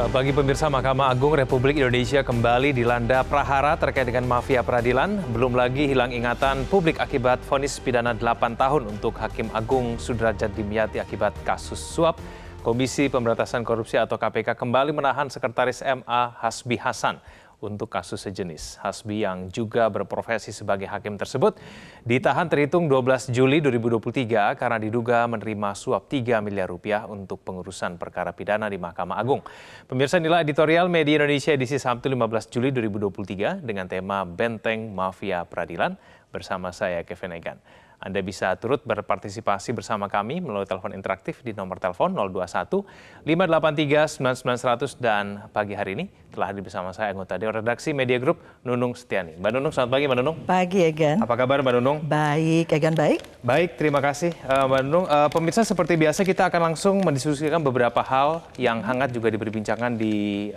Selamat pagi pemirsa, Mahkamah Agung Republik Indonesia kembali dilanda prahara terkait dengan mafia peradilan. Belum lagi hilang ingatan publik akibat vonis pidana 8 tahun untuk Hakim Agung Sudrajat Dimyati akibat kasus suap. Komisi Pemberantasan Korupsi atau KPK kembali menahan Sekretaris MA Hasbi Hasan untuk kasus sejenis. Hasbi yang juga berprofesi sebagai hakim tersebut ditahan terhitung 12 Juli 2023 karena diduga menerima suap 3 miliar rupiah untuk pengurusan perkara pidana di Mahkamah Agung. Pemirsa, inilah editorial Media Indonesia edisi Sabtu 15 Juli 2023 dengan tema Benteng Mafia Peradilan bersama saya Kevin Egan. Anda bisa turut berpartisipasi bersama kami melalui telepon interaktif di nomor telepon 021 583 9900 dan pagi hari ini telah hadir bersama saya anggota Dewan Redaksi Media Group Nunung Setiani. Mbak Nunung, selamat pagi Mbak Nunung. Pagi Egan. Apa kabar Mbak Nunung? Baik, Egan baik. Baik, terima kasih Mbak Nunung. Pemirsa, seperti biasa kita akan langsung mendiskusikan beberapa hal yang hangat juga diperbincangkan di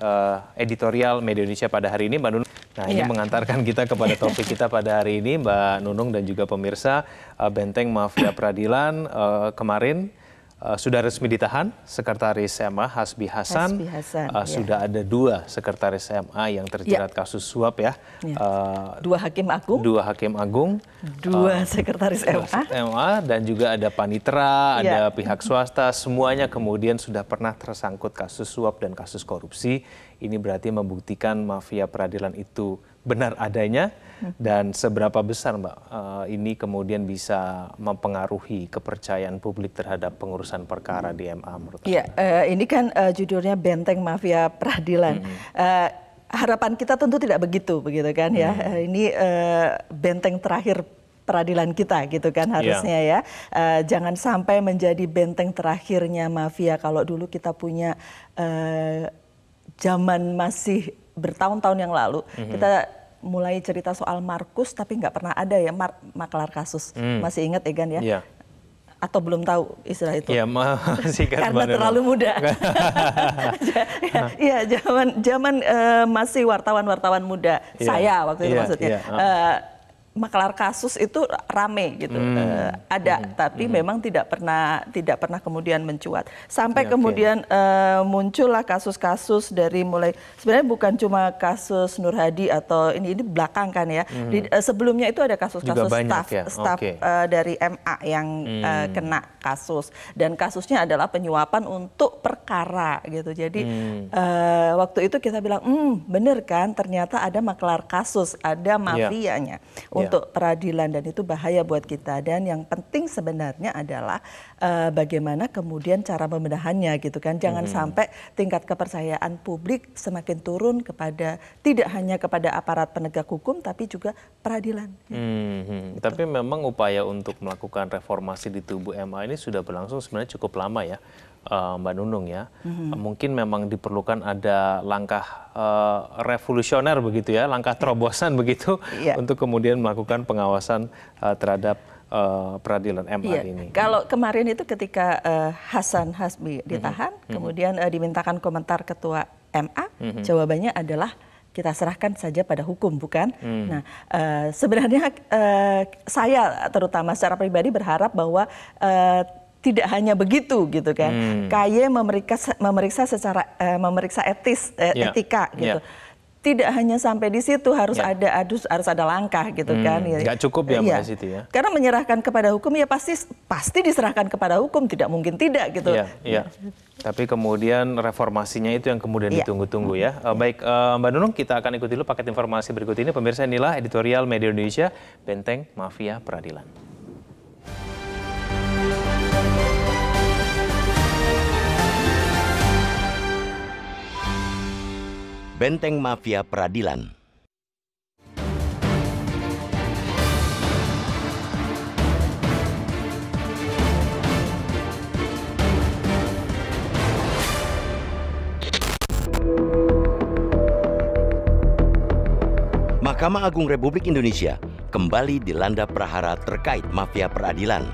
editorial Media Indonesia pada hari ini Mbak Nunung. Nah, ini mengantarkan kita kepada topik kita pada hari ini, Mbak Nunung dan juga pemirsa. Benteng Mafia Peradilan kemarin sudah resmi ditahan Sekretaris MA Hasbi Hasan. Sudah ada 2 Sekretaris MA yang terjerat kasus suap ya. 2 Hakim Agung. 2 Hakim Agung. 2 Sekretaris MA dan juga ada panitera, ada pihak swasta. Semuanya kemudian sudah pernah tersangkut kasus suap dan kasus korupsi. Ini berarti membuktikan mafia peradilan itu benar adanya dan seberapa besar Mbak ini kemudian bisa mempengaruhi kepercayaan publik terhadap pengurusan perkara di MA menurut Anda? Ini kan judulnya Benteng Mafia Peradilan. Harapan kita tentu tidak begitu kan ya. Ini benteng terakhir peradilan kita gitu kan harusnya ya. Jangan sampai menjadi benteng terakhirnya mafia. Kalau dulu kita punya zaman masih bertahun-tahun yang lalu, kita mulai cerita soal Markus tapi nggak pernah ada ya maklar kasus. Masih ingat Egan ya? Atau belum tahu istilah itu? Iya, masih kan karena terlalu muda. Iya, zaman masih wartawan muda. Saya waktu itu maksudnya. Maklar kasus itu rame gitu, ada, tapi memang tidak pernah kemudian mencuat. Sampai kemudian muncullah kasus-kasus dari mulai, sebenarnya bukan cuma kasus Nur Hadi atau ini belakang kan ya. Sebelumnya itu ada kasus-kasus staf dari MA yang kena kasus. Dan kasusnya adalah penyuapan untuk perkara gitu. Jadi waktu itu kita bilang, bener kan ternyata ada maklar kasus, ada mafianya untuk peradilan dan itu bahaya buat kita. Dan yang penting sebenarnya adalah bagaimana kemudian cara pembenahannya gitu kan. Jangan sampai tingkat kepercayaan publik semakin turun kepada tidak hanya kepada aparat penegak hukum tapi juga peradilan. Gitu. Tapi memang upaya untuk melakukan reformasi di tubuh MA ini sudah berlangsung sebenarnya cukup lama ya. Mbak Nunung ya, mungkin memang diperlukan ada langkah revolusioner begitu ya, langkah terobosan begitu untuk kemudian melakukan pengawasan terhadap peradilan MA ini. Kalau kemarin itu ketika Hasan Hasbi ditahan, kemudian dimintakan komentar Ketua MA, jawabannya adalah kita serahkan saja pada hukum, bukan? Nah, sebenarnya saya terutama secara pribadi berharap bahwa tidak hanya begitu gitu kan. KY memeriksa secara etika gitu. Tidak hanya sampai di situ, harus ada langkah gitu kan. Nggak cukup ya Mbak situ ya. Karena menyerahkan kepada hukum ya pasti diserahkan kepada hukum, tidak mungkin tidak gitu. Tapi kemudian reformasinya itu yang kemudian ditunggu-tunggu ya. Baik Mbak Nunung, kita akan ikuti dulu paket informasi berikut ini. Pemirsa, inilah editorial Media Indonesia Benteng Mafia Peradilan. Benteng Mafia Peradilan. Mahkamah Agung Republik Indonesia kembali dilanda prahara terkait mafia peradilan.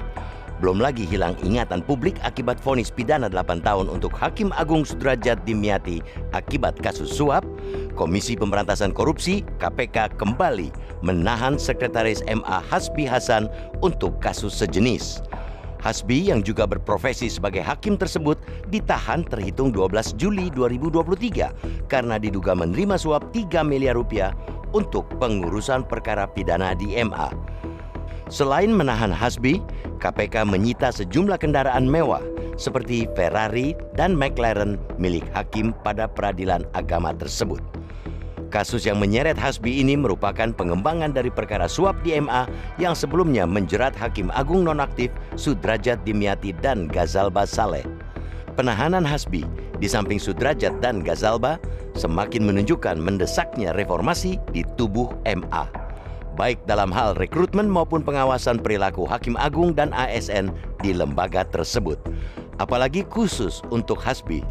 Belum lagi hilang ingatan publik akibat vonis pidana 8 tahun untuk Hakim Agung Sudrajat Dimyati akibat kasus suap, Komisi Pemberantasan Korupsi (KPK) kembali menahan Sekretaris MA Hasbi Hasan untuk kasus sejenis. Hasbi yang juga berprofesi sebagai hakim tersebut ditahan terhitung 12 Juli 2023 karena diduga menerima suap 3 miliar rupiah untuk pengurusan perkara pidana di MA. Selain menahan Hasbi, KPK menyita sejumlah kendaraan mewah seperti Ferrari dan McLaren milik hakim pada peradilan agama tersebut. Kasus yang menyeret Hasbi ini merupakan pengembangan dari perkara suap di MA yang sebelumnya menjerat Hakim Agung nonaktif Sudrajat Dimyati dan Ghazalba Saleh. Penahanan Hasbi di samping Sudrajat dan Ghazalba semakin menunjukkan mendesaknya reformasi di tubuh MA, baik dalam hal rekrutmen maupun pengawasan perilaku Hakim Agung dan ASN di lembaga tersebut. Apalagi khusus untuk Hasbi,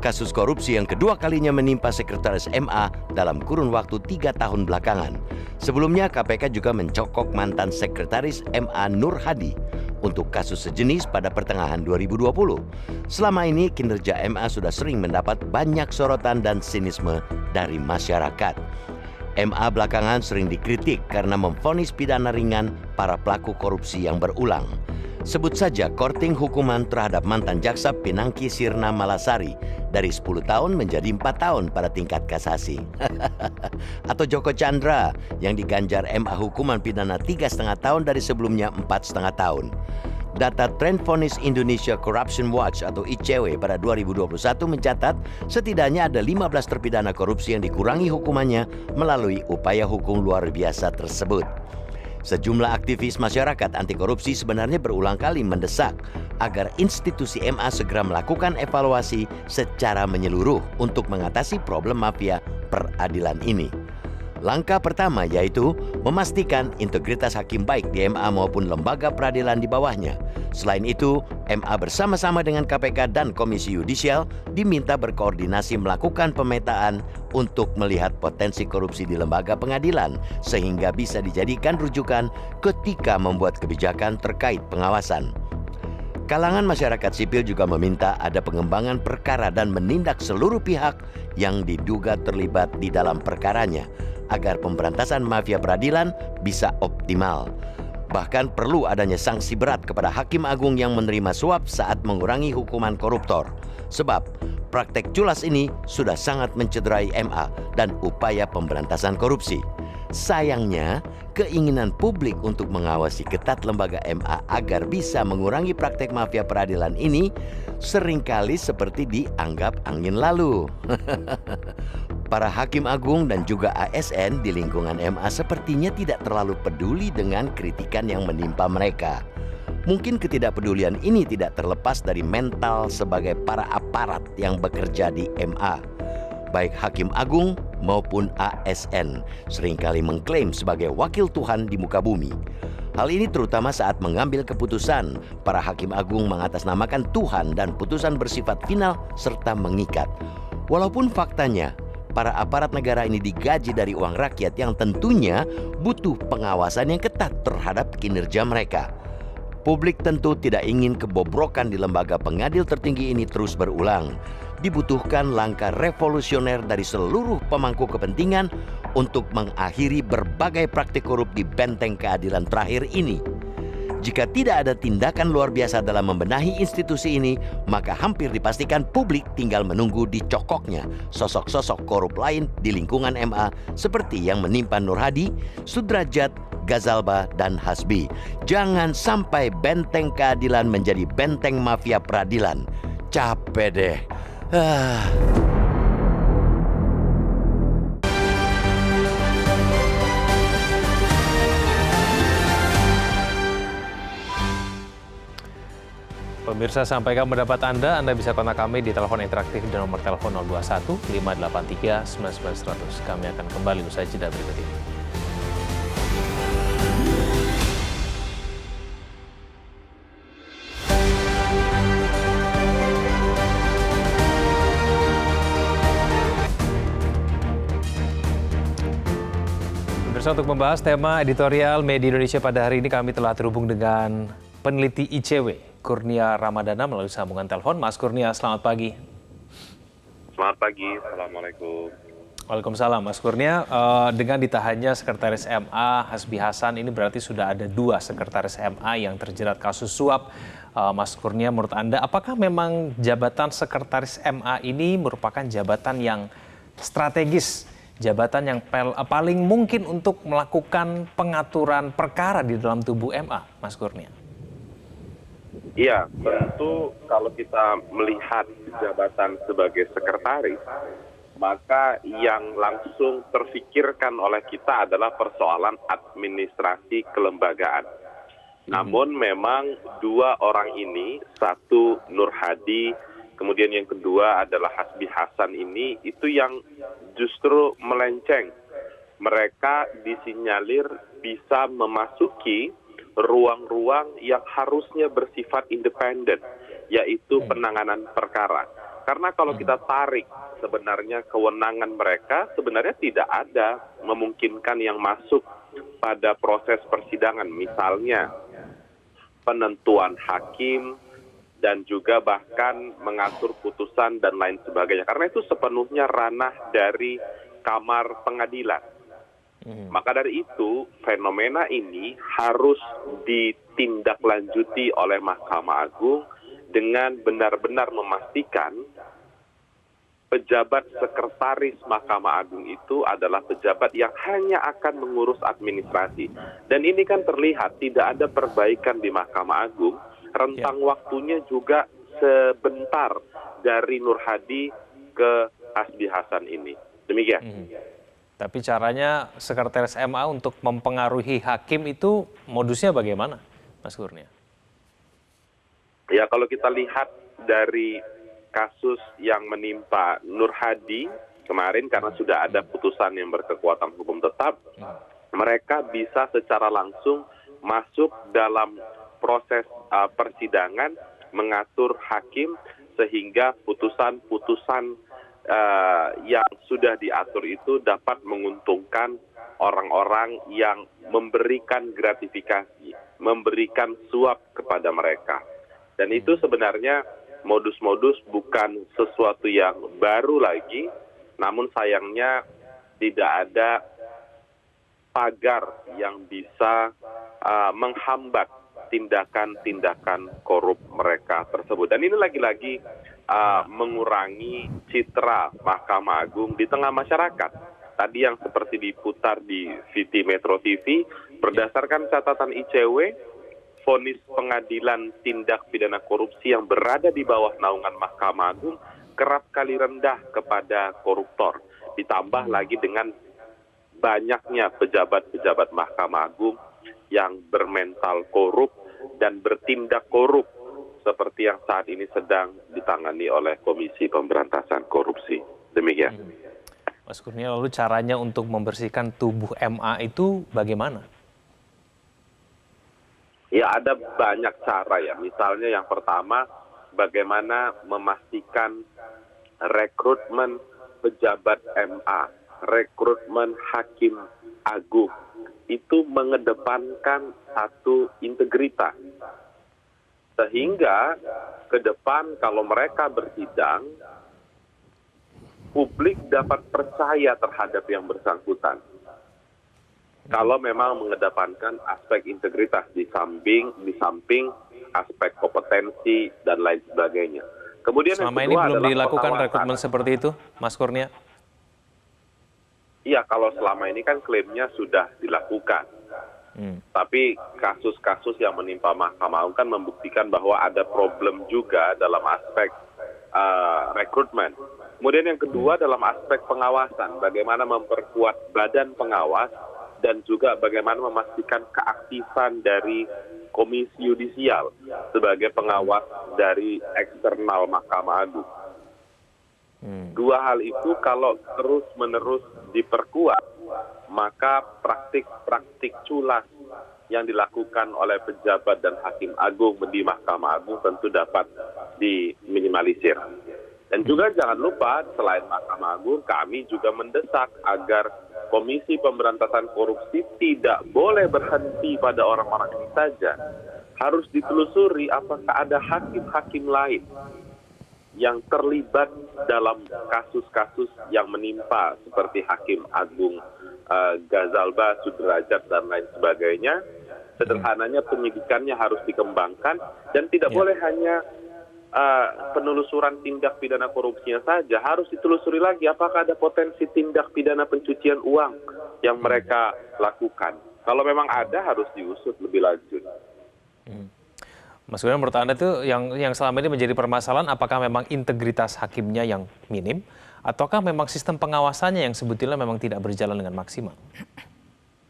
kasus korupsi yang kedua kalinya menimpa sekretaris MA dalam kurun waktu 3 tahun belakangan. Sebelumnya KPK juga mencokok mantan sekretaris MA Nur Hadi untuk kasus sejenis pada pertengahan 2020. Selama ini kinerja MA sudah sering mendapat banyak sorotan dan sinisme dari masyarakat. MA belakangan sering dikritik karena memvonis pidana ringan para pelaku korupsi yang berulang. Sebut saja korting hukuman terhadap mantan jaksa Pinangki Sirna Malasari dari 10 tahun menjadi 4 tahun pada tingkat kasasi. Atau Joko Chandra yang diganjar MA hukuman pidana 3,5 tahun dari sebelumnya 4,5 tahun. Data Trend Vonis Indonesia Corruption Watch atau ICW pada 2021 mencatat setidaknya ada 15 terpidana korupsi yang dikurangi hukumannya melalui upaya hukum luar biasa tersebut. Sejumlah aktivis masyarakat anti korupsi sebenarnya berulang kali mendesak agar institusi MA segera melakukan evaluasi secara menyeluruh untuk mengatasi problem mafia peradilan ini. Langkah pertama yaitu memastikan integritas hakim baik di MA maupun lembaga peradilan di bawahnya. Selain itu, MA bersama-sama dengan KPK dan Komisi Yudisial diminta berkoordinasi melakukan pemetaan untuk melihat potensi korupsi di lembaga pengadilan sehingga bisa dijadikan rujukan ketika membuat kebijakan terkait pengawasan. Kalangan masyarakat sipil juga meminta ada pengembangan perkara dan menindak seluruh pihak yang diduga terlibat di dalam perkaranya agar pemberantasan mafia peradilan bisa optimal. Bahkan perlu adanya sanksi berat kepada Hakim Agung yang menerima suap saat mengurangi hukuman koruptor. Sebab praktek culas ini sudah sangat mencederai MA dan upaya pemberantasan korupsi. Sayangnya, keinginan publik untuk mengawasi ketat lembaga MA agar bisa mengurangi praktek mafia peradilan ini seringkali seperti dianggap angin lalu. Para Hakim Agung dan juga ASN di lingkungan MA sepertinya tidak terlalu peduli dengan kritikan yang menimpa mereka. Mungkin ketidakpedulian ini tidak terlepas dari mental sebagai para aparat yang bekerja di MA. Baik Hakim Agung maupun ASN seringkali mengklaim sebagai wakil Tuhan di muka bumi. Hal ini terutama saat mengambil keputusan, para Hakim Agung mengatasnamakan Tuhan dan putusan bersifat final serta mengikat. Walaupun faktanya, para aparat negara ini digaji dari uang rakyat yang tentunya butuh pengawasan yang ketat terhadap kinerja mereka. Publik tentu tidak ingin kebobrokan di lembaga pengadil tertinggi ini terus berulang. Dibutuhkan langkah revolusioner dari seluruh pemangku kepentingan untuk mengakhiri berbagai praktik korup di benteng keadilan terakhir ini. Jika tidak ada tindakan luar biasa dalam membenahi institusi ini, maka hampir dipastikan publik tinggal menunggu dicokoknya sosok-sosok korup lain di lingkungan MA seperti yang menimpa Nur Hadi, Sudrajat, Ghazalba, dan Hasbi. Jangan sampai benteng keadilan menjadi benteng mafia peradilan. Capek deh. Pemirsa, sampai kami mendapat Anda bisa kontak kami di telepon interaktif di nomor telepon 021 583 99100. Kami akan kembali usai jeda berikut ini. Untuk membahas tema editorial Media Indonesia pada hari ini, kami telah terhubung dengan peneliti ICW, Kurnia Ramadana, melalui sambungan telepon. Mas Kurnia, selamat pagi. Selamat pagi, Assalamualaikum. Waalaikumsalam, Mas Kurnia. Dengan ditahannya Sekretaris MA Hasbi Hasan, ini berarti sudah ada 2 Sekretaris MA yang terjerat kasus suap. Mas Kurnia, menurut Anda, apakah memang jabatan Sekretaris MA ini merupakan jabatan yang strategis, jabatan yang paling mungkin untuk melakukan pengaturan perkara di dalam tubuh MA, Mas Kurnia? Iya, tentu kalau kita melihat jabatan sebagai sekretaris, maka yang langsung terfikirkan oleh kita adalah persoalan administrasi kelembagaan. Namun memang 2 orang ini, satu Nur Hadi, kemudian yang kedua adalah Hasbi Hasan ini, itu yang justru melenceng. Mereka disinyalir bisa memasuki ruang-ruang yang harusnya bersifat independen, yaitu penanganan perkara. Karena kalau kita tarik sebenarnya kewenangan mereka sebenarnya tidak ada memungkinkan yang masuk pada proses persidangan, misalnya penentuan hakim dan juga bahkan mengatur putusan dan lain sebagainya. Karena itu sepenuhnya ranah dari kamar pengadilan. Maka dari itu fenomena ini harus ditindaklanjuti oleh Mahkamah Agung dengan benar-benar memastikan pejabat sekretaris Mahkamah Agung itu adalah pejabat yang hanya akan mengurus administrasi. Dan ini kan terlihat tidak ada perbaikan di Mahkamah Agung, rentang waktunya juga sebentar dari Nur Hadi ke Hasbi Hasan ini. Demikian. Tapi caranya Sekretaris MA untuk mempengaruhi hakim itu modusnya bagaimana, Mas Kurnia? Ya, kalau kita lihat dari kasus yang menimpa Nur Hadi kemarin, karena sudah ada putusan yang berkekuatan hukum tetap, mereka bisa secara langsung masuk dalam proses persidangan, mengatur hakim, sehingga putusan-putusan yang sudah diatur itu dapat menguntungkan orang-orang yang memberikan gratifikasi, memberikan suap kepada mereka. Dan itu sebenarnya modus-modus bukan sesuatu yang baru lagi, namun sayangnya tidak ada pagar yang bisa menghambat tindakan-tindakan korup mereka tersebut. Dan ini lagi-lagi mengurangi citra Mahkamah Agung di tengah masyarakat. Tadi yang seperti diputar di VT Metro TV, berdasarkan catatan ICW, vonis pengadilan tindak pidana korupsi yang berada di bawah naungan Mahkamah Agung kerap kali rendah kepada koruptor. Ditambah lagi dengan banyaknya pejabat-pejabat Mahkamah Agung yang bermental korup dan bertindak korup seperti yang saat ini sedang ditangani oleh Komisi Pemberantasan Korupsi. Demikian. Mas Kurnia, lalu caranya untuk membersihkan tubuh MA itu bagaimana? Ya, ada banyak cara ya. Misalnya yang pertama, bagaimana memastikan rekrutmen pejabat MA, rekrutmen hakim agung, itu mengedepankan satu integritas. Sehingga ke depan kalau mereka bersidang, publik dapat percaya terhadap yang bersangkutan. Kalau memang mengedepankan aspek integritas di samping aspek kompetensi dan lain sebagainya. Kemudian selama ini belum dilakukan rekrutmen seperti itu, Mas Kurnia? Iya, kalau selama ini kan klaimnya sudah dilakukan. Tapi kasus-kasus yang menimpa Mahkamah Agung kan membuktikan bahwa ada problem juga dalam aspek rekrutmen. Kemudian yang kedua dalam aspek pengawasan, bagaimana memperkuat badan pengawas dan juga bagaimana memastikan keaktifan dari Komisi Yudisial sebagai pengawas dari eksternal Mahkamah Agung. Dua hal itu kalau terus-menerus diperkuat, maka praktik-praktik culas yang dilakukan oleh pejabat dan hakim agung di Mahkamah Agung tentu dapat diminimalisir. Dan juga jangan lupa, selain Mahkamah Agung, kami juga mendesak agar Komisi Pemberantasan Korupsi tidak boleh berhenti pada orang-orang ini saja. Harus ditelusuri apakah ada hakim-hakim lain yang terlibat dalam kasus-kasus yang menimpa seperti Hakim Agung Ghazalba, Sudrajat, dan lain sebagainya. Sederhananya penyidikannya harus dikembangkan dan tidak boleh hanya penelusuran tindak pidana korupsinya saja, harus ditelusuri lagi apakah ada potensi tindak pidana pencucian uang yang mereka lakukan. Kalau memang ada, harus diusut lebih lanjut. Mas Kurnia, menurut Anda itu yang selama ini menjadi permasalahan, apakah memang integritas hakimnya yang minim, ataukah memang sistem pengawasannya yang sebetulnya memang tidak berjalan dengan maksimal?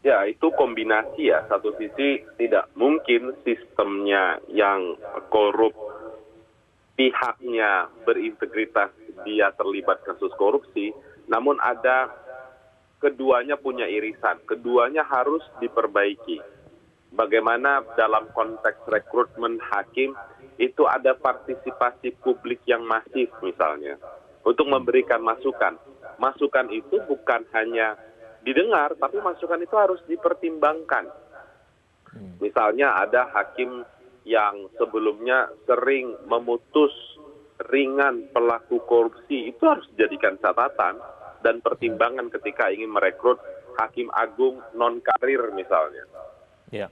Ya, itu kombinasi ya. Satu sisi tidak mungkin sistemnya yang korup, pihaknya berintegritas, dia terlibat kasus korupsi, namun ada keduanya punya irisan, keduanya harus diperbaiki. Bagaimana dalam konteks rekrutmen hakim itu ada partisipasi publik yang masif misalnya untuk memberikan masukan. Masukan itu bukan hanya didengar, tapi masukan itu harus dipertimbangkan. Misalnya ada hakim yang sebelumnya sering memutus ringan pelaku korupsi, itu harus dijadikan catatan dan pertimbangan ketika ingin merekrut hakim agung non-karir misalnya. Ya.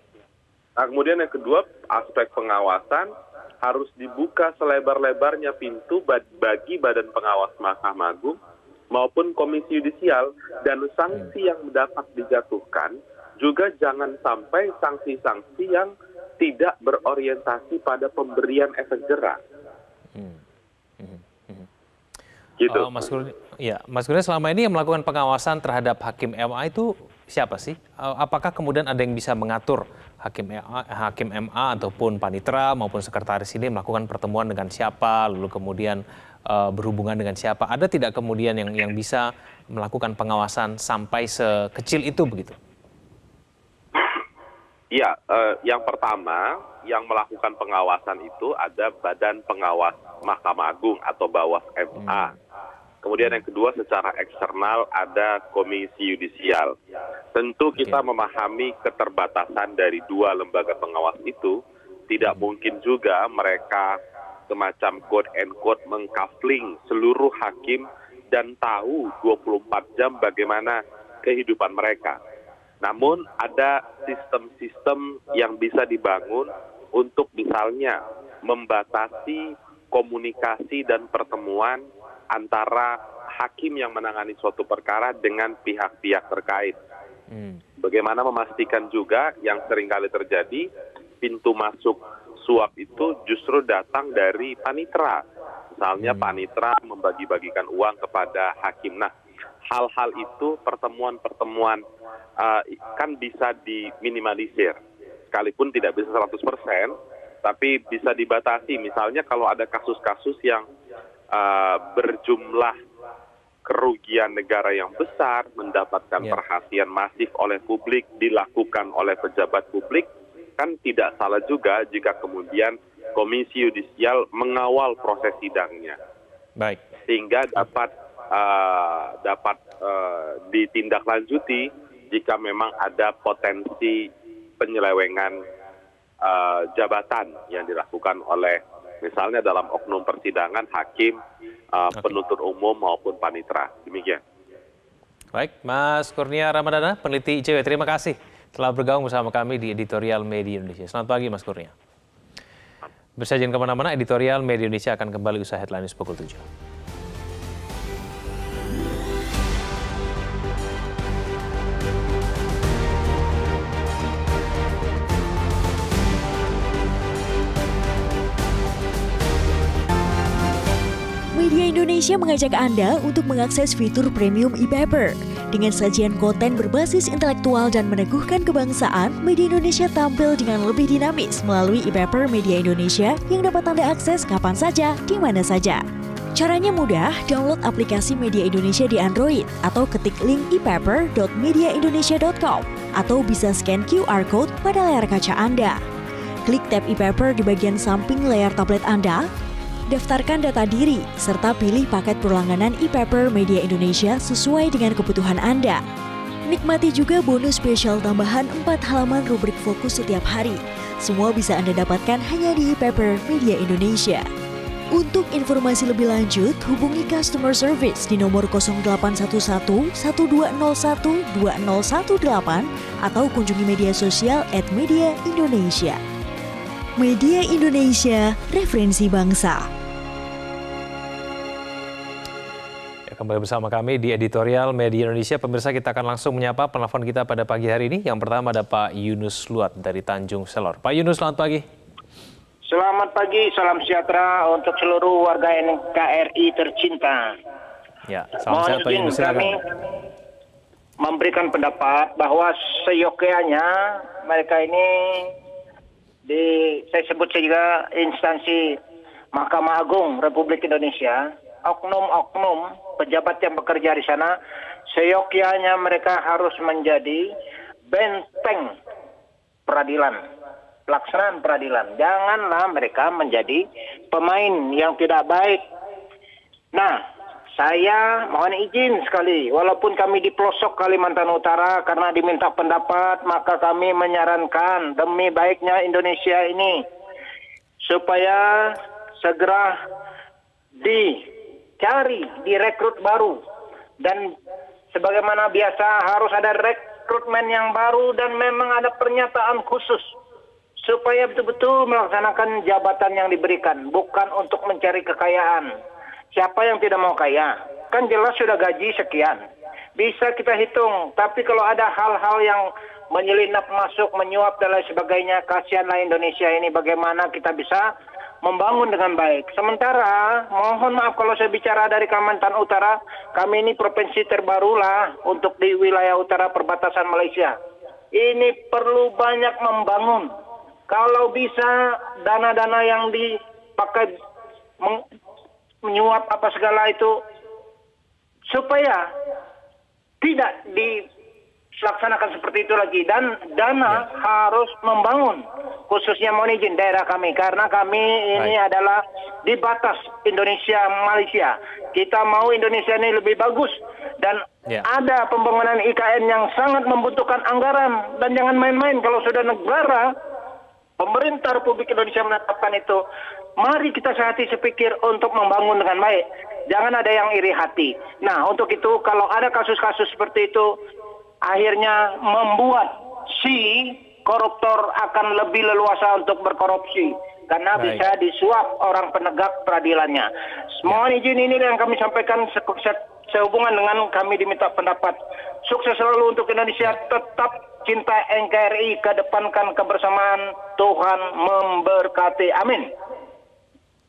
Nah, kemudian yang kedua, aspek pengawasan harus dibuka selebar-lebarnya pintu bagi Badan Pengawas Mahkamah Agung maupun Komisi Yudisial, dan sanksi yang dapat dijatuhkan juga jangan sampai sanksi-sanksi yang tidak berorientasi pada pemberian efek jera. Gitu. Mas Kurnia, selama ini yang melakukan pengawasan terhadap Hakim MA itu siapa sih? Apakah kemudian ada yang bisa mengatur Hakim MA ataupun panitera maupun sekretaris ini melakukan pertemuan dengan siapa, lalu kemudian berhubungan dengan siapa? Ada tidak kemudian yang bisa melakukan pengawasan sampai sekecil itu begitu? Ya, yang pertama yang melakukan pengawasan itu ada Badan Pengawas Mahkamah Agung atau Bawas MA. Kemudian yang kedua secara eksternal ada Komisi Yudisial. Tentu kita memahami keterbatasan dari dua lembaga pengawas itu. Tidak mungkin juga mereka semacam quote and quote mengkafling seluruh hakim dan tahu 24 jam bagaimana kehidupan mereka. Namun ada sistem-sistem yang bisa dibangun untuk misalnya membatasi komunikasi dan pertemuan antara hakim yang menangani suatu perkara dengan pihak-pihak terkait. Bagaimana memastikan juga yang seringkali terjadi, pintu masuk suap itu justru datang dari panitera. Misalnya panitera membagi-bagikan uang kepada hakim. Nah, hal-hal itu pertemuan-pertemuan kan bisa diminimalisir. Sekalipun tidak bisa 100%, tapi bisa dibatasi. Misalnya kalau ada kasus-kasus yang berjumlah kerugian negara yang besar, mendapatkan perhatian masif oleh publik, dilakukan oleh pejabat publik, kan tidak salah juga jika kemudian Komisi Yudisial mengawal proses sidangnya. Baik. Sehingga dapat ditindaklanjuti jika memang ada potensi penyelewengan jabatan yang dilakukan oleh misalnya dalam oknum persidangan hakim, penuntut umum maupun panitera. Demikian. Baik, Mas Kurnia Ramadana, peneliti ICW, terima kasih telah bergabung bersama kami di Editorial Media Indonesia. Selamat pagi, Mas Kurnia. Bersajian kemana-mana, Editorial Media Indonesia akan kembali usai headline news pukul 7. Media Indonesia mengajak Anda untuk mengakses fitur premium e-paper. Dengan sajian konten berbasis intelektual dan meneguhkan kebangsaan, Media Indonesia tampil dengan lebih dinamis melalui e-paper Media Indonesia yang dapat Anda akses kapan saja, di mana saja. Caranya mudah, download aplikasi Media Indonesia di Android atau ketik link epaper.mediaindonesia.com atau bisa scan QR Code pada layar kaca Anda. Klik tab e-paper di bagian samping layar tablet Anda, daftarkan data diri, serta pilih paket berlangganan e-paper Media Indonesia sesuai dengan kebutuhan Anda. Nikmati juga bonus spesial tambahan 4 halaman rubrik fokus setiap hari. Semua bisa Anda dapatkan hanya di e-paper Media Indonesia. Untuk informasi lebih lanjut, hubungi customer service di nomor 0811 1201 2018 atau kunjungi media sosial @media-indonesia. Media Indonesia, referensi bangsa. Kembali bersama kami di editorial Media Indonesia. Pemirsa, kita akan langsung menyapa penelpon kita pada pagi hari ini. Yang pertama ada Pak Yunus Luat dari Tanjung Selor. Pak Yunus, selamat pagi. Selamat pagi, salam sejahtera untuk seluruh warga NKRI tercinta. Ya, salam sehat Pak Yunus. Kami memberikan pendapat bahwa seyogyanya mereka ini saya sebut juga instansi Mahkamah Agung Republik Indonesia, oknum-oknum pejabat yang bekerja di sana, seyogyanya mereka harus menjadi benteng peradilan. Pelaksanaan peradilan. Janganlah mereka menjadi pemain yang tidak baik. Nah, saya mohon izin sekali, walaupun kami di pelosok Kalimantan Utara karena diminta pendapat, maka kami menyarankan demi baiknya Indonesia ini supaya segera dicari, direkrut baru. Dan sebagaimana biasa harus ada rekrutmen yang baru dan memang ada pernyataan khusus supaya betul-betul melaksanakan jabatan yang diberikan, bukan untuk mencari kekayaan. Siapa yang tidak mau kaya? Kan jelas sudah gaji sekian. Bisa kita hitung, tapi kalau ada hal-hal yang menyelinap masuk, menyuap dan lain sebagainya, kasihanlah Indonesia ini bagaimana kita bisa membangun dengan baik. Sementara, mohon maaf kalau saya bicara dari Kalimantan Utara, kami ini provinsi terbarulah untuk di wilayah utara perbatasan Malaysia. Ini perlu banyak membangun. Kalau bisa dana-dana yang dipakai menyuap apa segala itu supaya tidak dilaksanakan seperti itu lagi, dan dana harus membangun, khususnya mohon izin daerah kami karena kami ini adalah di batas Indonesia Malaysia. Kita mau Indonesia ini lebih bagus dan ada pembangunan IKN yang sangat membutuhkan anggaran, dan jangan main-main kalau sudah negara pemerintah Republik Indonesia menetapkan itu, mari kita sehati sepikir untuk membangun dengan baik. Jangan ada yang iri hati. Nah, untuk itu kalau ada kasus-kasus seperti itu, akhirnya membuat si koruptor akan lebih leluasa untuk berkorupsi. Karena bisa disuap orang penegak peradilannya. Mohon izin ini yang kami sampaikan sehubungan dengan kami diminta pendapat. Sukses selalu untuk Indonesia, tetap cinta NKRI, kedepankan kebersamaan, Tuhan memberkati. Amin.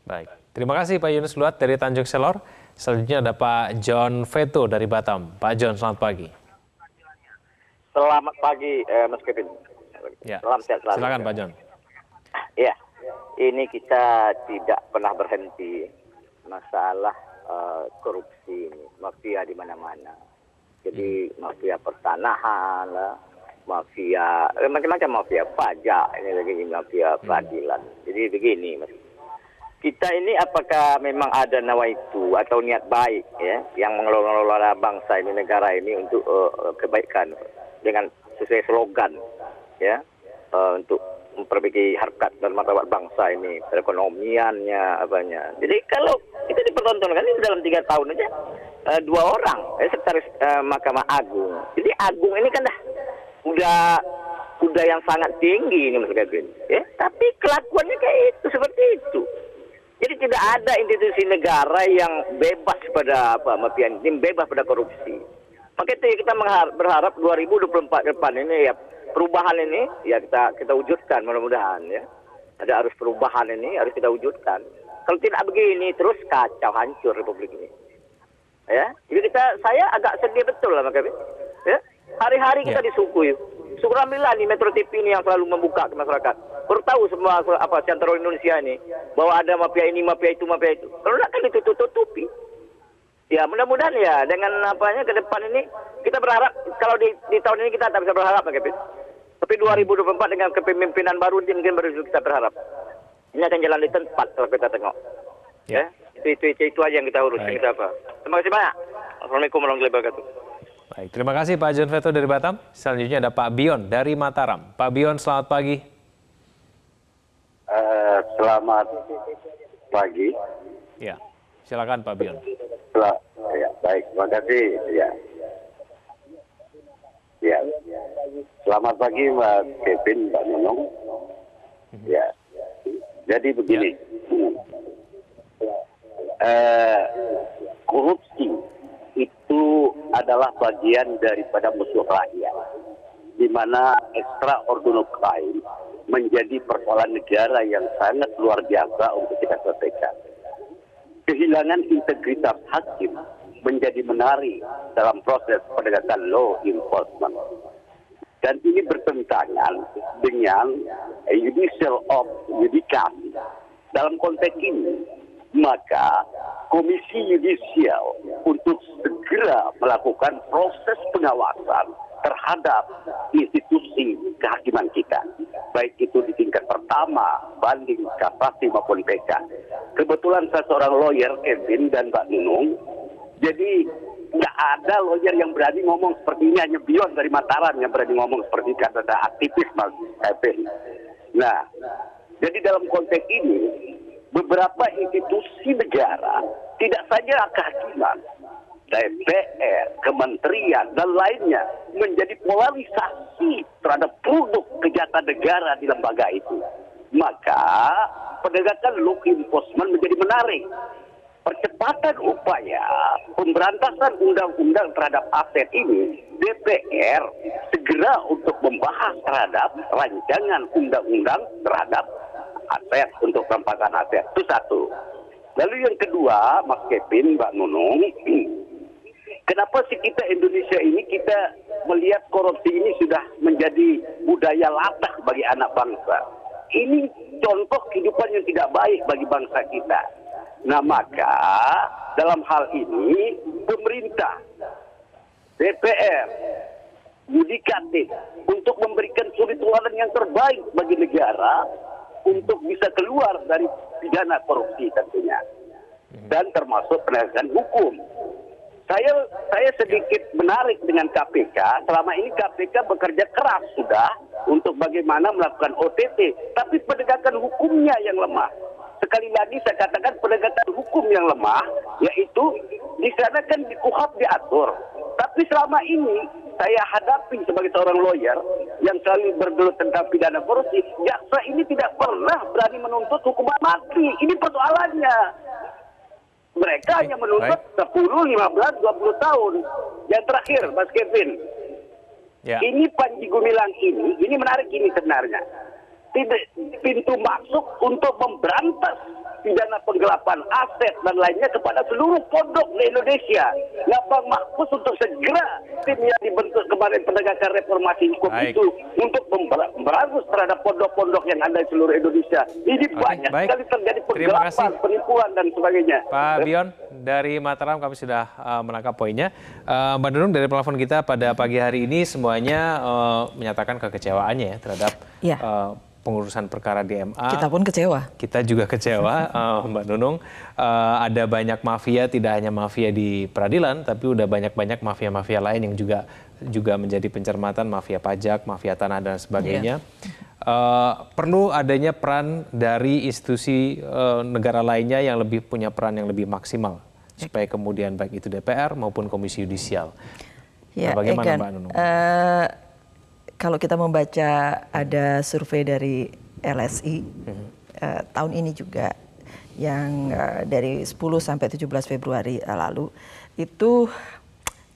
Baik, terima kasih Pak Yunus Luat dari Tanjung Selor. Selanjutnya ada Pak John Veto dari Batam. Pak John, selamat pagi. Selamat pagi, Mas Kevin. Ya, Salam sehat selalu. silakan Pak John. Ya, ini kita tidak pernah berhenti masalah korupsi ini, mafia di mana-mana. Jadi mafia pertanahan lah, mafia macam-macam, mafia pajak, ini lagi mafia peradilan. Jadi begini, Mas. Kita ini apakah memang ada nawaitu atau niat baik ya yang mengelola bangsa ini, negara ini untuk kebaikan dengan sesuai slogan ya, untuk memperbaiki harkat dan martabat bangsa ini, perekonomiannya, apanya. Jadi kalau kita dipertontonkan ini dalam 3 tahun aja 2 orang sekretaris Mahkamah Agung. Jadi Agung ini kan udah yang sangat tinggi ini Mas Kevin. Ya, tapi kelakuannya kayak itu, seperti itu. Jadi tidak ada institusi negara yang bebas pada mafia ini, bebas pada korupsi. Maka itu kita berharap 2024 depan ini ya perubahan ini ya kita wujudkan mudah-mudahan ya. Ada arus perubahan ini harus kita wujudkan. Kalau tidak begini terus kacau, hancur Republik ini. Ya, jadi saya agak sedih betul lah Mas Kevin. Ya, hari-hari kita disukui. Syukur alhamdulillah nih Metro TV ini yang selalu membuka ke masyarakat. Baru tahu semua Santero Indonesia ini bahwa ada mafia ini, mafia itu, mafia itu. Kalau tidak kan ditutup-tutupi. Ya mudah-mudahan ya dengan ke depan ini kita berharap kalau di tahun ini kita tak bisa berharap Mas Kevin. Tapi 2024 dengan kepemimpinan baru mungkin baru kita berharap. Ini akan jalan di tempat kalau kita tengok. Ya. Itu aja yang kita urus. Kita apa. Terima kasih banyak. Assalamualaikum warahmatullahi wabarakatuh. Baik, terima kasih Pak John Veto dari Batam. Selanjutnya ada Pak Bion dari Mataram. Pak Bion, selamat pagi. Selamat pagi. Ya, silakan Pak Bion. Ya, baik, terima kasih. Ya, selamat pagi Mas Kevin, Mbak Nunung. Ya, jadi begini, korupsi itu adalah bagian daripada musuh rakyat, di mana extraordinary crime menjadi persoalan negara yang sangat luar biasa untuk kita selesaikan. Kehilangan integritas hakim menjadi menarik dalam proses penegakan law enforcement. Dan ini bertentangan dengan judicial of judicasi. Dalam konteks ini, maka Komisi Yudisial untuk segera melakukan proses pengawasan terhadap institusi kehakiman kita, baik itu di tingkat pertama, banding, kasasi maupun PK. Kebetulan saya seorang lawyer, Kevin dan Mbak Nunung, jadi nggak ada lawyer yang berani ngomong seperti ini, hanya Bion dari Mataram yang berani ngomong seperti kata aktivis Mas Kevin. Nah, jadi dalam konteks ini, beberapa institusi negara, tidak saja kehakiman, DPR, kementerian, dan lainnya, menjadi polarisasi terhadap produk kejahatan negara di lembaga itu. Maka, penegakan law enforcement menjadi menarik. Percepatan upaya pemberantasan undang-undang terhadap aset ini, DPR segera untuk membahas terhadap rancangan undang-undang terhadap aset untuk perampasan aset. Itu satu. Lalu yang kedua, Mas Kevin, Mbak Nunung, kenapa sih kita Indonesia ini kita melihat korupsi ini sudah menjadi budaya latah bagi anak bangsa? Ini contoh kehidupan yang tidak baik bagi bangsa kita. Nah, maka dalam hal ini pemerintah, DPR, yudikatif untuk memberikan suri teladan yang terbaik bagi negara untuk bisa keluar dari pidana korupsi tentunya, dan termasuk penegakan hukum. Saya sedikit menarik dengan KPK. Selama ini KPK bekerja keras sudah untuk bagaimana melakukan OTT, tapi penegakan hukumnya yang lemah. Sekali lagi saya katakan penegakan hukum yang lemah, yaitu di sana kan di KUHAP diatur. Tapi selama ini saya hadapi sebagai seorang lawyer yang selalu bergelut tentang pidana korupsi, jaksa ini tidak pernah berani menuntut hukuman mati. Ini persoalannya. Mereka hanya menuntut 10, 15, 20 tahun. Yang terakhir, Mas Kevin, ini Panji Gumilang ini menarik ini sebenarnya. Pintu masuk untuk memberantas pidana penggelapan aset dan lainnya kepada seluruh pondok di Indonesia. Bang Mahfuz untuk segera tim yang dibentuk kemarin penegakan reformasi hukum itu untuk memberangus terhadap pondok-pondok yang ada di seluruh Indonesia. Ini banyak sekali terjadi penggelapan, penipuan dan sebagainya. Pak Bion dari Mataram, kami sudah menangkap poinnya. Mbak Nunung dari telepon kita pada pagi hari ini semuanya menyatakan kekecewaannya ya terhadap pengurusan perkara di MA. Kita pun kecewa. Kita juga kecewa, Mbak Nunung. Ada banyak mafia, tidak hanya mafia di peradilan, tapi udah banyak-banyak mafia-mafia lain yang juga menjadi pencermatan, mafia pajak, mafia tanah dan sebagainya. Perlu adanya peran dari institusi negara lainnya yang lebih punya peran yang lebih maksimal, supaya kemudian baik itu DPR maupun Komisi Yudisial. Ya, bagaimana Mbak Nunung? Kalau kita membaca ada survei dari LSI tahun ini juga yang dari 10 sampai 17 Februari lalu, itu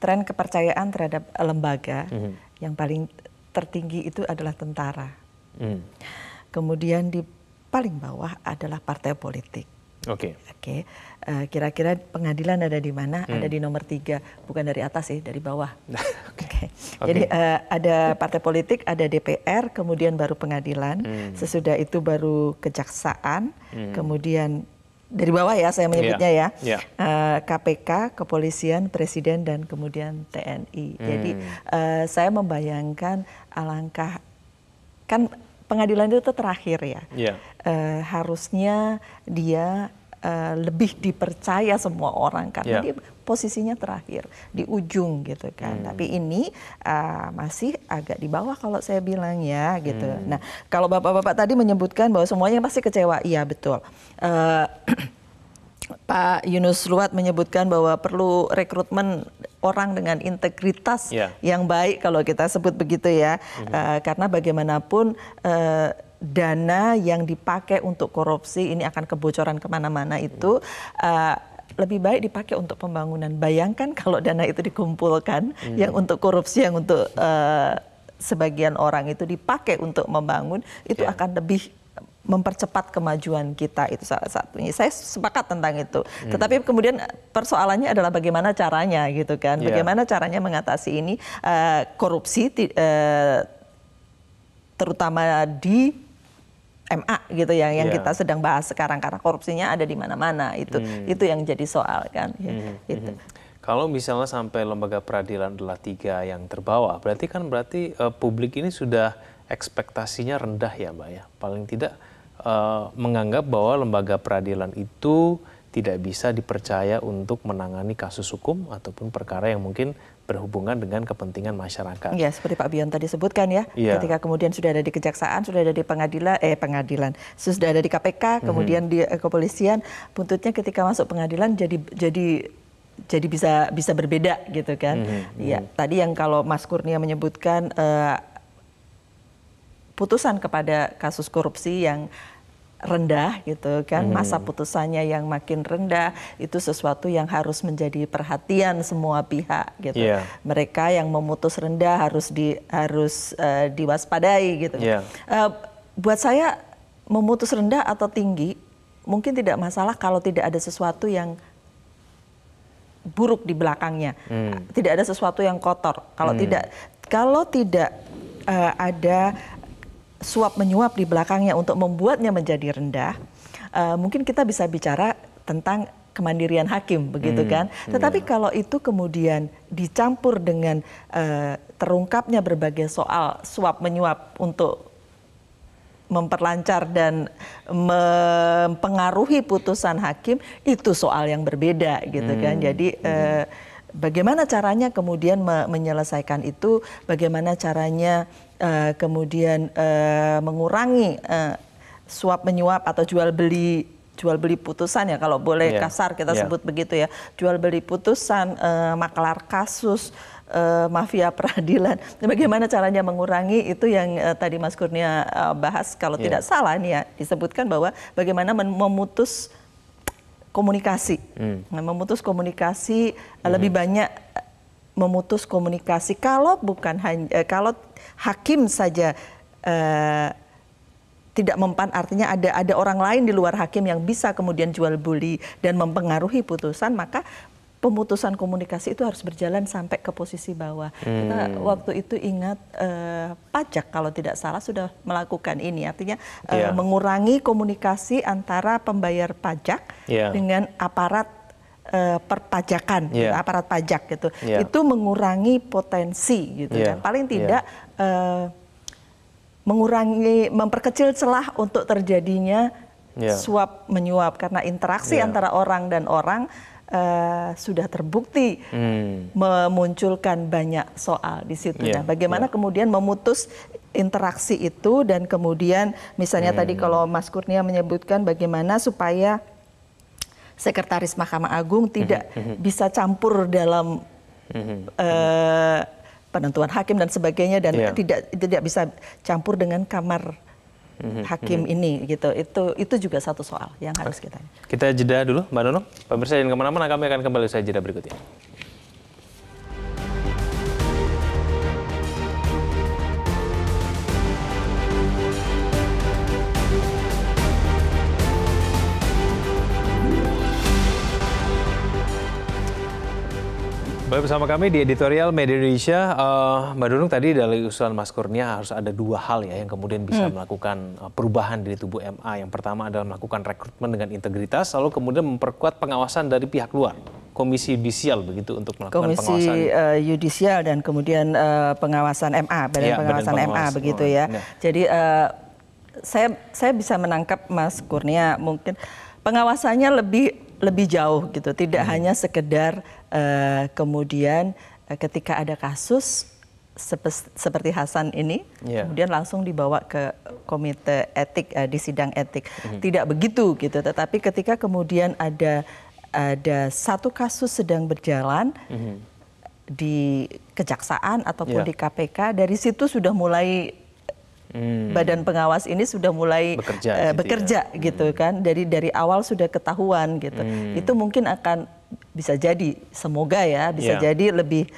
tren kepercayaan terhadap lembaga yang paling tertinggi itu adalah tentara. Kemudian di paling bawah adalah partai politik. Oke. Kira-kira pengadilan ada di mana? Ada di nomor 3, bukan dari atas sih, dari bawah. Jadi ada partai politik, ada DPR, kemudian baru pengadilan, sesudah itu baru kejaksaan, kemudian dari bawah ya saya menyebutnya ya, KPK, kepolisian, presiden, dan kemudian TNI. Jadi saya membayangkan alangkah, kan pengadilan itu terakhir ya, harusnya dia lebih dipercaya semua orang karena dia posisinya terakhir di ujung gitu kan. Tapi ini masih agak di bawah kalau saya bilang ya gitu. Nah, kalau Bapak-bapak tadi menyebutkan bahwa semuanya pasti kecewa, iya betul. Pak Yunus Ruat menyebutkan bahwa perlu rekrutmen orang dengan integritas yang baik kalau kita sebut begitu ya. Karena bagaimanapun dana yang dipakai untuk korupsi ini akan kebocoran kemana-mana itu lebih baik dipakai untuk pembangunan. Bayangkan kalau dana itu dikumpulkan yang untuk korupsi, yang untuk sebagian orang itu dipakai untuk membangun, itu akan lebih mempercepat kemajuan kita, itu salah satunya. Saya sepakat tentang itu. Tetapi kemudian persoalannya adalah bagaimana caranya gitu kan. Bagaimana caranya mengatasi ini korupsi terutama di MA gitu ya, yang kita sedang bahas sekarang karena korupsinya ada di mana-mana itu yang jadi soal kan. Gitu. Kalau misalnya sampai lembaga peradilan adalah 3 yang terbawa, berarti publik ini sudah ekspektasinya rendah ya Mbak ya. Paling tidak menganggap bahwa lembaga peradilan itu tidak bisa dipercaya untuk menangani kasus hukum ataupun perkara yang mungkin berhubungan dengan kepentingan masyarakat. Ya, seperti Pak Bion tadi sebutkan ya, ketika kemudian sudah ada di kejaksaan, sudah ada di pengadilan, sudah ada di KPK, kemudian di kepolisian, buntutnya ketika masuk pengadilan jadi bisa berbeda gitu kan. Ya, tadi yang kalau Mas Kurnia menyebutkan putusan kepada kasus korupsi yang rendah gitu kan, masa putusannya yang makin rendah itu sesuatu yang harus menjadi perhatian semua pihak gitu. Mereka yang memutus rendah harus diwaspadai gitu. Buat saya memutus rendah atau tinggi mungkin tidak masalah kalau tidak ada sesuatu yang buruk di belakangnya, tidak ada sesuatu yang kotor. Kalau tidak ada suap menyuap di belakangnya untuk membuatnya menjadi rendah, mungkin kita bisa bicara tentang kemandirian hakim, begitu kan? Tetapi kalau itu kemudian dicampur dengan terungkapnya berbagai soal suap menyuap untuk memperlancar dan mempengaruhi putusan hakim, itu soal yang berbeda, gitu kan? Jadi bagaimana caranya kemudian menyelesaikan itu? Bagaimana caranya kemudian mengurangi suap menyuap atau jual beli putusan ya, kalau boleh kasar kita sebut begitu ya, jual beli putusan, maklar kasus, mafia peradilan. Bagaimana caranya mengurangi itu yang tadi Mas Kurnia bahas, kalau tidak salah nih ya, disebutkan bahwa bagaimana memutus komunikasi, memutus komunikasi, lebih banyak memutus komunikasi. Kalau bukan hanya kalau hakim saja tidak mempan, artinya ada orang lain di luar hakim yang bisa kemudian jual beli dan mempengaruhi putusan, maka pemutusan komunikasi itu harus berjalan sampai ke posisi bawah. Kita waktu itu ingat pajak kalau tidak salah sudah melakukan ini, artinya mengurangi komunikasi antara pembayar pajak dengan aparat perpajakan, gitu, aparat pajak gitu. Itu mengurangi potensi gitu kan. Paling tidak mengurangi, memperkecil celah untuk terjadinya suap menyuap, karena interaksi antara orang dan orang sudah terbukti memunculkan banyak soal di situ. Nah, bagaimana kemudian memutus interaksi itu, dan kemudian misalnya tadi kalau Mas Kurnia menyebutkan bagaimana supaya Sekretaris Mahkamah Agung tidak bisa campur dalam penentuan hakim dan sebagainya, dan tidak bisa campur dengan kamar hakim ini gitu. Itu juga satu soal yang harus kita. Kita jeda dulu, Mbak Nunung. Pemirsa jangan kemana-mana, kami akan kembali usai jeda berikutnya. Baik, bersama kami di editorial Media Indonesia. Mbak Nunung, tadi dari usulan Mas Kurnia harus ada 2 hal ya yang kemudian bisa melakukan perubahan di tubuh MA. Yang pertama adalah melakukan rekrutmen dengan integritas, lalu kemudian memperkuat pengawasan dari pihak luar, komisi yudisial begitu, untuk melakukan pengawasan. Komisi yudisial dan kemudian pengawasan MA, badan pengawasan MA begitu ya. Jadi saya bisa menangkap Mas Kurnia, mungkin pengawasannya lebih jauh gitu, tidak hanya sekedar kemudian ketika ada kasus seperti Hasan ini, kemudian langsung dibawa ke komite etik di sidang etik. Tidak begitu gitu, tetapi ketika kemudian ada satu kasus sedang berjalan di kejaksaan ataupun di KPK, dari situ sudah mulai badan pengawas ini sudah mulai bekerja gitu kan, dari awal sudah ketahuan gitu. Itu mungkin akan bisa jadi, semoga ya, bisa jadi lebih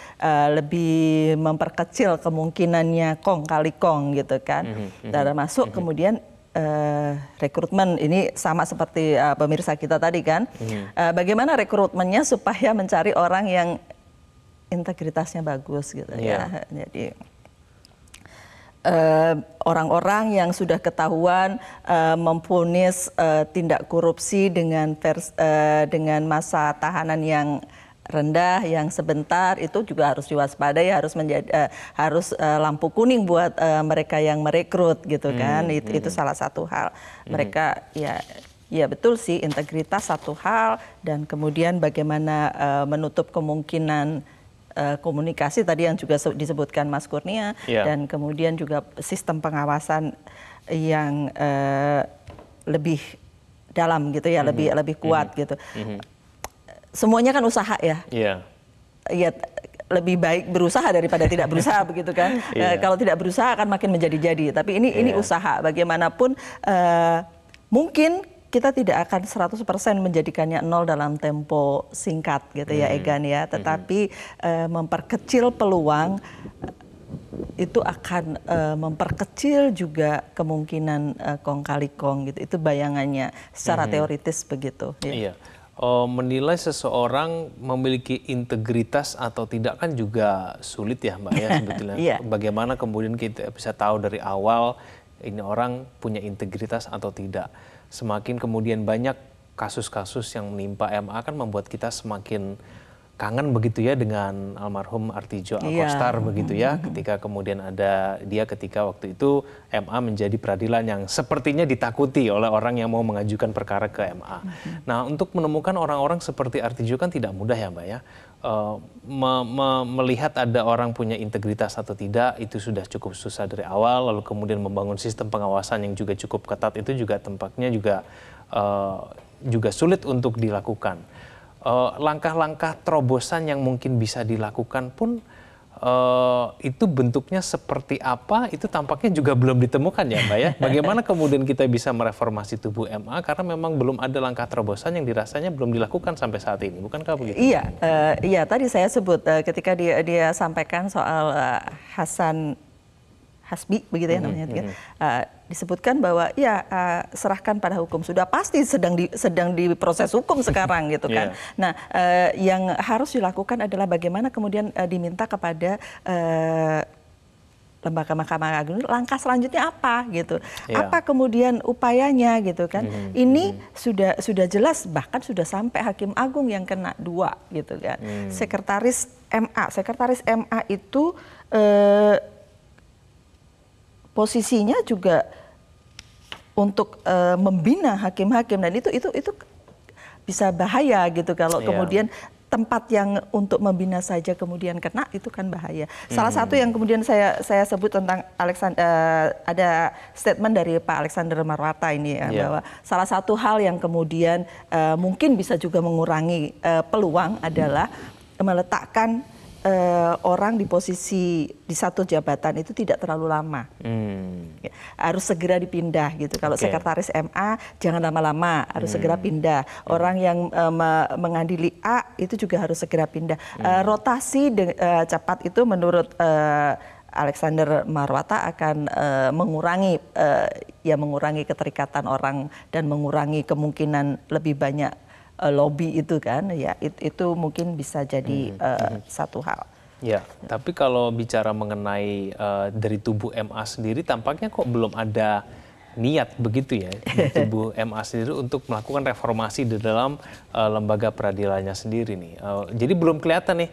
memperkecil kemungkinannya kong kali kong gitu kan. Termasuk kemudian rekrutmen ini sama seperti pemirsa kita tadi kan. Bagaimana rekrutmennya supaya mencari orang yang integritasnya bagus gitu ya. Jadi orang-orang yang sudah ketahuan memvonis tindak korupsi dengan masa tahanan yang rendah, yang sebentar, itu juga harus diwaspadai, harus lampu kuning buat mereka yang merekrut gitu kan. Itu salah satu hal. Mereka ya betul sih, integritas satu hal, dan kemudian bagaimana menutup kemungkinan komunikasi tadi yang juga disebutkan Mas Kurnia, dan kemudian juga sistem pengawasan yang lebih dalam gitu ya, lebih kuat gitu. Semuanya kan usaha ya. Ya lebih baik berusaha daripada tidak berusaha begitu kan. Kalau tidak berusaha akan makin menjadi-jadi. Tapi ini usaha. Bagaimanapun mungkin kita tidak akan 100% menjadikannya nol dalam tempo singkat gitu ya Egan ya. Tetapi memperkecil peluang itu akan memperkecil juga kemungkinan kong kali kong gitu. Itu bayangannya secara teoritis begitu. Iya. Menilai seseorang memiliki integritas atau tidak kan juga sulit ya Mbak ya sebetulnya. Bagaimana kemudian kita bisa tahu dari awal ini orang punya integritas atau tidak. Semakin kemudian banyak kasus-kasus yang menimpa MA kan membuat kita semakin kangen begitu ya dengan almarhum Artijo Alkostar begitu ya, ketika kemudian ada dia ketika waktu itu MA menjadi peradilan yang sepertinya ditakuti oleh orang yang mau mengajukan perkara ke MA. Nah, untuk menemukan orang-orang seperti Artijo kan tidak mudah ya Mbak ya. Melihat ada orang punya integritas atau tidak itu sudah cukup susah dari awal, lalu kemudian membangun sistem pengawasan yang juga cukup ketat itu juga tampaknya juga sulit untuk dilakukan. Langkah-langkah terobosan yang mungkin bisa dilakukan pun itu bentuknya seperti apa itu tampaknya juga belum ditemukan ya Mbak ya. Bagaimana kemudian kita bisa mereformasi tubuh MA karena memang belum ada langkah terobosan yang dirasanya belum dilakukan sampai saat ini, bukankah begitu? Iya, tadi saya sebut ketika dia sampaikan soal Hasan Hasbi begitu ya namanya, disebutkan bahwa serahkan pada hukum, sudah pasti sedang diproses hukum sekarang gitu kan. Nah, yang harus dilakukan adalah bagaimana kemudian diminta kepada lembaga Mahkamah Agung langkah selanjutnya apa gitu, apa kemudian upayanya gitu kan. Ini sudah jelas, bahkan sudah sampai Hakim Agung yang kena 2 gitu kan. Sekretaris MA itu posisinya juga untuk membina hakim-hakim, dan itu bisa bahaya gitu kalau kemudian tempat yang untuk membina saja kemudian kena, itu kan bahaya. Salah satu yang kemudian saya sebut tentang ada statement dari Pak Alexander Marwata ini ya, bahwa salah satu hal yang kemudian mungkin bisa juga mengurangi peluang adalah meletakkan orang di posisi di satu jabatan itu tidak terlalu lama, harus segera dipindah gitu. Kalau sekretaris MA jangan lama-lama, harus segera pindah. Orang yang mengadili A itu juga harus segera pindah. Rotasi cepat itu menurut Alexander Marwata akan mengurangi keterikatan orang dan mengurangi kemungkinan lebih banyak lobby itu kan, ya itu mungkin bisa jadi satu hal. Ya, tapi kalau bicara mengenai dari tubuh MA sendiri, tampaknya kok belum ada niat begitu ya di tubuh MA sendiri untuk melakukan reformasi di dalam lembaga peradilannya sendiri nih. Jadi belum kelihatan nih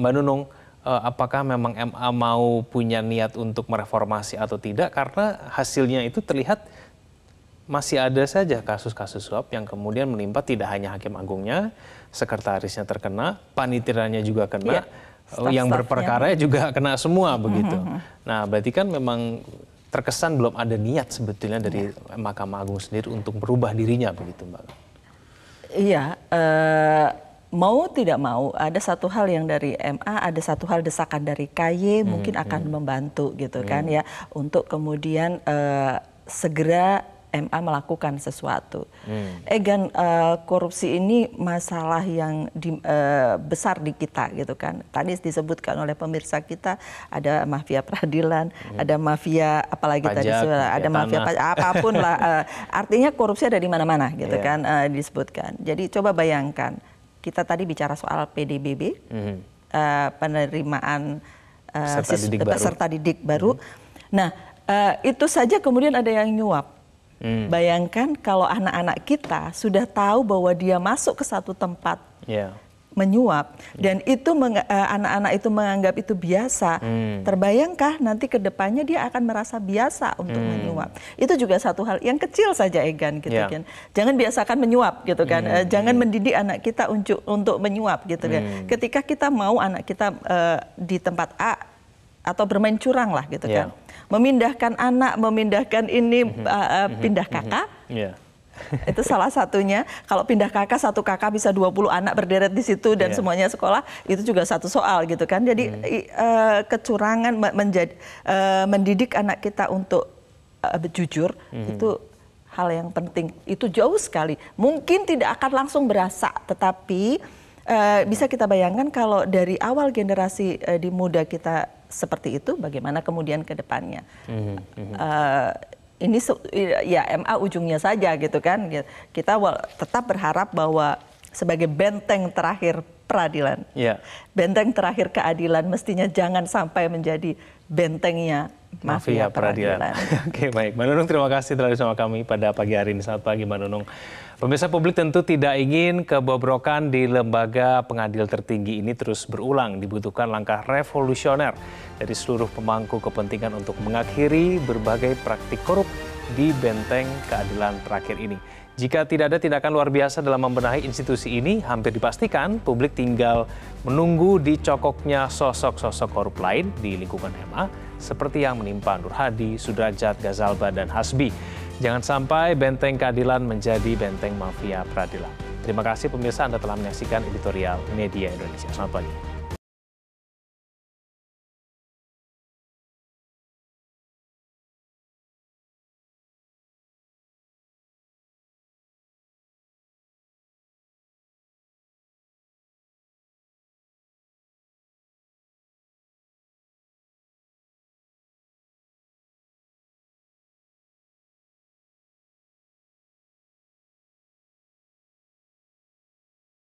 Mbak Nunung, apakah memang MA mau punya niat untuk mereformasi atau tidak, karena hasilnya itu terlihat masih ada saja kasus-kasus suap yang kemudian menimpa tidak hanya hakim agungnya, sekretarisnya terkena, panitirannya juga kena, yang berperkara juga kena semua begitu. Nah, berarti kan memang terkesan belum ada niat sebetulnya dari Mahkamah Agung sendiri untuk merubah dirinya begitu, Mbak. Iya, mau tidak mau ada satu hal yang dari MA, ada satu hal desakan dari KY mungkin akan membantu gitu kan ya untuk kemudian segera MA melakukan sesuatu. Egan, korupsi ini masalah yang besar di kita gitu kan. Tadi disebutkan oleh pemirsa kita ada mafia peradilan, ada mafia apalagi pajak, tadi ada mafia pajak, apapun lah. Artinya korupsi ada di mana-mana gitu kan disebutkan. Jadi coba bayangkan kita tadi bicara soal PDBB, penerimaan peserta didik baru. Nah, itu saja kemudian ada yang nyuap. Bayangkan kalau anak-anak kita sudah tahu bahwa dia masuk ke satu tempat menyuap dan itu anak-anak itu menganggap itu biasa. Terbayangkah nanti ke depannya dia akan merasa biasa untuk menyuap? Itu juga satu hal yang kecil saja, Egan gitu kan. Jangan biasakan menyuap gitu kan. Jangan mendidik anak kita untuk menyuap gitu kan. Ketika kita mau anak kita di tempat A atau bermain curang lah gitu kan. Memindahkan anak, memindahkan ini, pindah kakak. Itu salah satunya. Kalau pindah kakak, satu kakak bisa 20 anak berderet di situ dan semuanya sekolah, itu juga satu soal gitu kan. Jadi kecurangan mendidik anak kita untuk jujur itu hal yang penting. Itu jauh sekali. Mungkin tidak akan langsung berasa, tetapi bisa kita bayangkan kalau dari awal generasi di muda kita seperti itu, bagaimana kemudian ke depannya. Ini ya MA ujungnya saja gitu kan. Kita tetap berharap bahwa sebagai benteng terakhir peradilan, benteng terakhir keadilan mestinya jangan sampai menjadi bentengnya mafia peradilan. Oke, baik. Mbak Nunung, terima kasih telah bersama kami pada pagi hari ini. Selamat pagi, Mbak Nunung. Pemirsa, publik tentu tidak ingin kebobrokan di lembaga pengadil tertinggi ini terus berulang. Dibutuhkan langkah revolusioner dari seluruh pemangku kepentingan untuk mengakhiri berbagai praktik korup di benteng keadilan terakhir ini. Jika tidak ada tindakan luar biasa dalam membenahi institusi ini, hampir dipastikan publik tinggal menunggu dicokoknya sosok-sosok korup lain di lingkungan MA, seperti yang menimpa Nur Hadi, Sudrajat, Gazalba, dan Hasbi. Jangan sampai benteng keadilan menjadi benteng mafia peradilan. Terima kasih pemirsa, Anda telah menyaksikan editorial Media Indonesia. Selamat pagi.